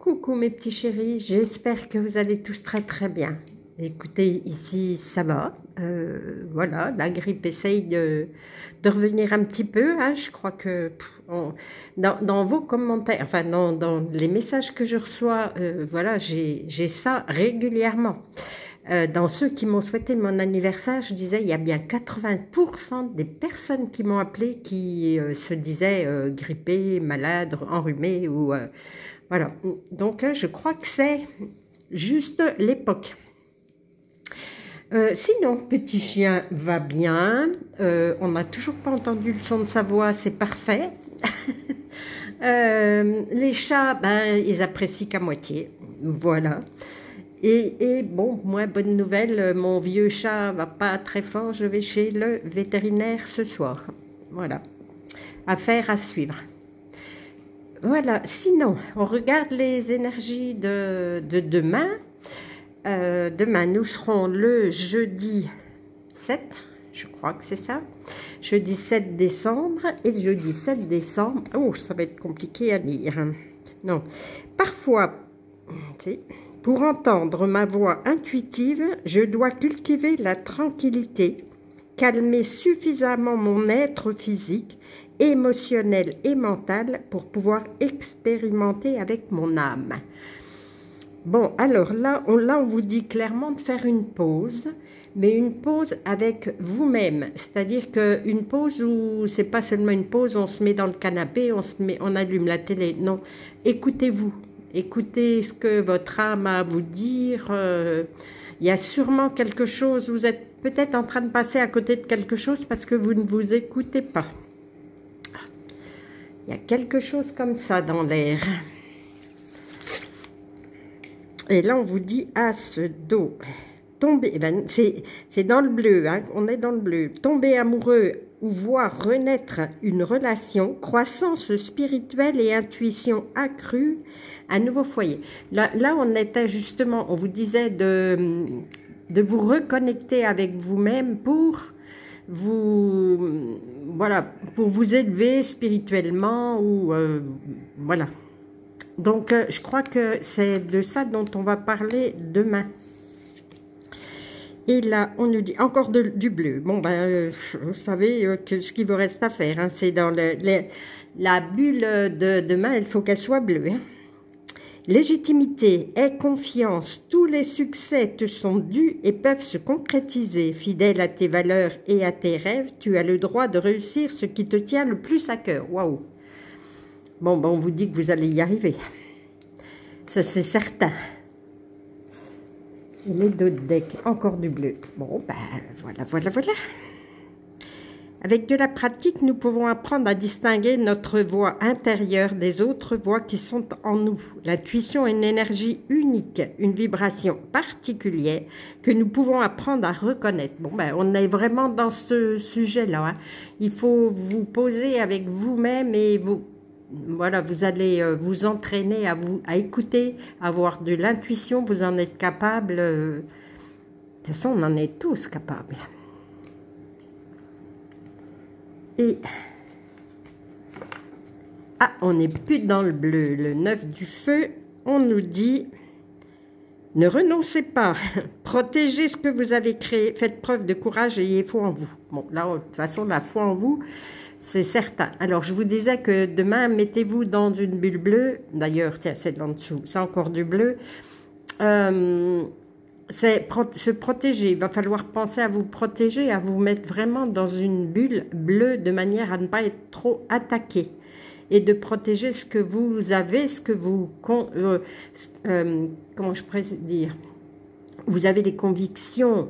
Coucou mes petits chéris, j'espère que vous allez tous très très bien. Écoutez, ici ça va, voilà, la grippe essaye de revenir un petit peu, hein. Je crois que dans vos commentaires, enfin dans les messages que je reçois, voilà, j'ai ça régulièrement. Dans ceux qui m'ont souhaité mon anniversaire, je disais, il y a bien 80% des personnes qui m'ont appelé qui se disaient grippées, malades, enrhumées ou... voilà, donc je crois que c'est juste l'époque. Sinon, petit chien va bien, on n'a toujours pas entendu le son de sa voix, c'est parfait. Les chats, ben, ils apprécient qu'à moitié, voilà. Et bon, moi, bonne nouvelle, mon vieux chat va pas très fort, je vais chez le vétérinaire ce soir. Voilà, affaire à suivre. Voilà, sinon, on regarde les énergies de demain. Demain, nous serons le jeudi 7, je crois que c'est ça. Jeudi 7 décembre. Et le jeudi 7 décembre, oh, ça va être compliqué à lire. Non, parfois, pour entendre ma voix intuitive, je dois cultiver la tranquillité, calmer suffisamment mon être physique, émotionnel et mental pour pouvoir expérimenter avec mon âme. Bon, alors là, on vous dit clairement de faire une pause, mais une pause avec vous-même. C'est-à-dire qu'une pause où c'est pas seulement une pause, on se met dans le canapé, on allume la télé. Non, écoutez-vous. Écoutez ce que votre âme a à vous dire. Il y a sûrement quelque chose, vous êtes peut-être en train de passer à côté de quelque chose parce que vous ne vous écoutez pas. Il y a quelque chose comme ça dans l'air. Et là, on vous dit As d'eau. Tomber, ben, c'est dans le bleu, hein, on est dans le bleu. Tomber amoureux ou voir renaître une relation, croissance spirituelle et intuition accrue, un nouveau foyer. Là on était justement, on vous disait de vous reconnecter avec vous-même pour vous, voilà, pour vous élever spirituellement ou voilà. Donc, je crois que c'est de ça dont on va parler demain. Et là, on nous dit encore du bleu. Bon, ben, vous savez que ce qu'il vous reste à faire, hein, c'est dans la bulle de demain, il faut qu'elle soit bleue. Hein. Légitimité et confiance, tous les succès te sont dus et peuvent se concrétiser. Fidèle à tes valeurs et à tes rêves, tu as le droit de réussir ce qui te tient le plus à cœur. Waouh! Bon, ben, on vous dit que vous allez y arriver. Ça, c'est certain. Et les d'autres decks, encore du bleu. Bon, ben, voilà. Avec de la pratique, nous pouvons apprendre à distinguer notre voix intérieure des autres voix qui sont en nous. L'intuition est une énergie unique, une vibration particulière que nous pouvons apprendre à reconnaître. Bon, ben, on est vraiment dans ce sujet-là. Hein. Il faut vous poser avec vous-même et vous... Voilà, vous allez vous entraîner à écouter, à avoir de l'intuition, vous en êtes capable. De toute façon, on en est tous capables. Et... ah, on n'est plus dans le bleu. Le 9 du feu, on nous dit... Ne renoncez pas, protégez ce que vous avez créé, faites preuve de courage et ayez foi en vous. Bon, là, de toute façon, la foi en vous... c'est certain. Alors, je vous disais que demain, mettez-vous dans une bulle bleue. D'ailleurs, tiens, c'est là en dessous. C'est encore du bleu. C'est se protéger. Il va falloir penser à vous protéger, à vous mettre vraiment dans une bulle bleue de manière à ne pas être trop attaqué. Et de protéger ce que vous avez, ce que vous... comment je pourrais dire ? Vous avez des convictions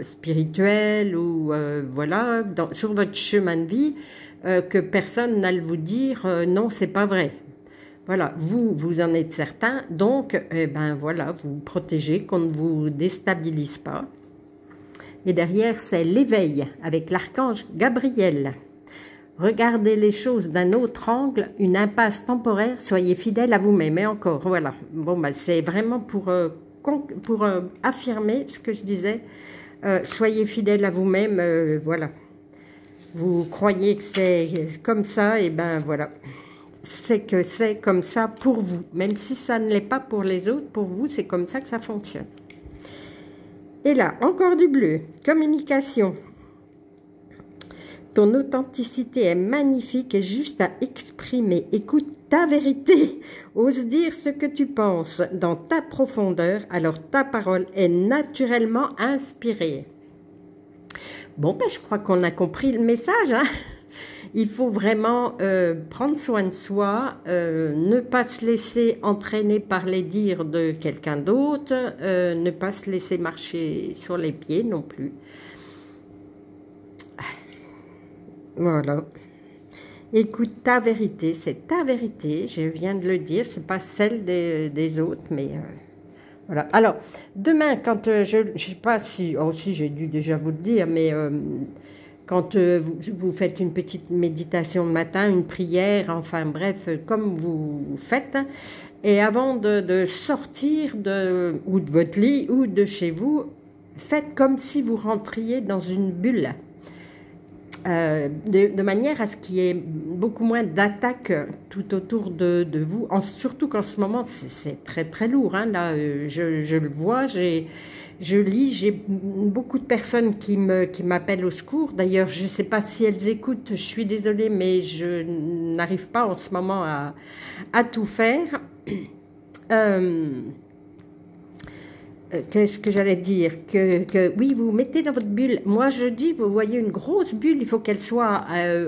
spirituelles ou voilà sur votre chemin de vie que personne n'a à vous dire non, c'est pas vrai. Voilà, vous en êtes certain, donc ben voilà, vous protégez qu'on ne vous déstabilise pas. Et derrière, c'est l'éveil avec l'archange Gabriel. Regardez les choses d'un autre angle, une impasse temporaire, soyez fidèle à vous-même. Et encore, voilà. Bon, ben, c'est vraiment pour affirmer ce que je disais, soyez fidèle à vous-même, voilà. Vous croyez que c'est comme ça, et ben voilà. c'est que c'est comme ça pour vous. Même si ça ne l'est pas pour les autres, pour vous, c'est comme ça que ça fonctionne. Et là, encore du bleu. Communication. Ton authenticité est magnifique et juste à exprimer. Écoute ta vérité. Ose dire ce que tu penses dans ta profondeur, alors ta parole est naturellement inspirée. Bon, ben, je crois qu'on a compris le message, hein. Il faut vraiment prendre soin de soi, ne pas se laisser entraîner par les dires de quelqu'un d'autre, ne pas se laisser marcher sur les pieds non plus. Voilà. Écoute ta vérité, c'est ta vérité, je viens de le dire, c'est pas celle des autres, mais voilà. Alors, demain, quand je ne sais pas si, oh si j'ai dû déjà vous le dire, mais quand vous faites une petite méditation le matin, une prière, enfin bref, comme vous faites, et avant de sortir ou de votre lit ou de chez vous, faites comme si vous rentriez dans une bulle. De manière à ce qu'il y ait beaucoup moins d'attaques tout autour de vous, surtout qu'en ce moment c'est très très lourd, hein, là je le vois, je lis, j'ai beaucoup de personnes qui m'appellent au secours. D'ailleurs je ne sais pas si elles écoutent, je suis désolée, mais je n'arrive pas en ce moment à tout faire. Qu'est-ce que j'allais dire, que oui, vous mettez dans votre bulle. Moi, je dis, vous voyez une grosse bulle, il faut qu'elle soit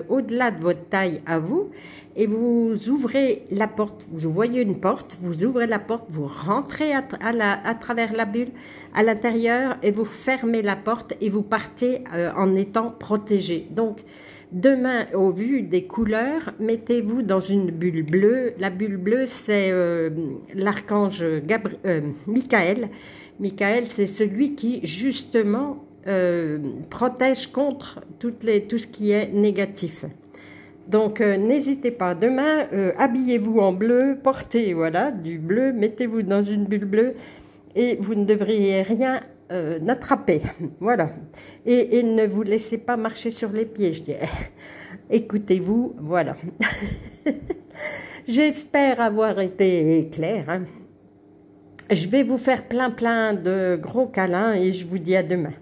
au-delà de votre taille à vous. Et vous ouvrez la porte, vous voyez une porte, vous ouvrez la porte, vous rentrez à travers la bulle à l'intérieur et vous fermez la porte et vous partez en étant protégé. Donc, demain, au vu des couleurs, mettez-vous dans une bulle bleue. La bulle bleue, c'est l'archange Michael. Michael, c'est celui qui, justement, protège contre tout ce qui est négatif. Donc, n'hésitez pas. Demain, habillez-vous en bleu, portez voilà, du bleu, mettez-vous dans une bulle bleue et vous ne devriez rien n'attraper. Voilà. Et ne vous laissez pas marcher sur les pieds, je dirais. Écoutez-vous, voilà. J'espère avoir été claire, hein. Je vais vous faire plein de gros câlins et je vous dis à demain.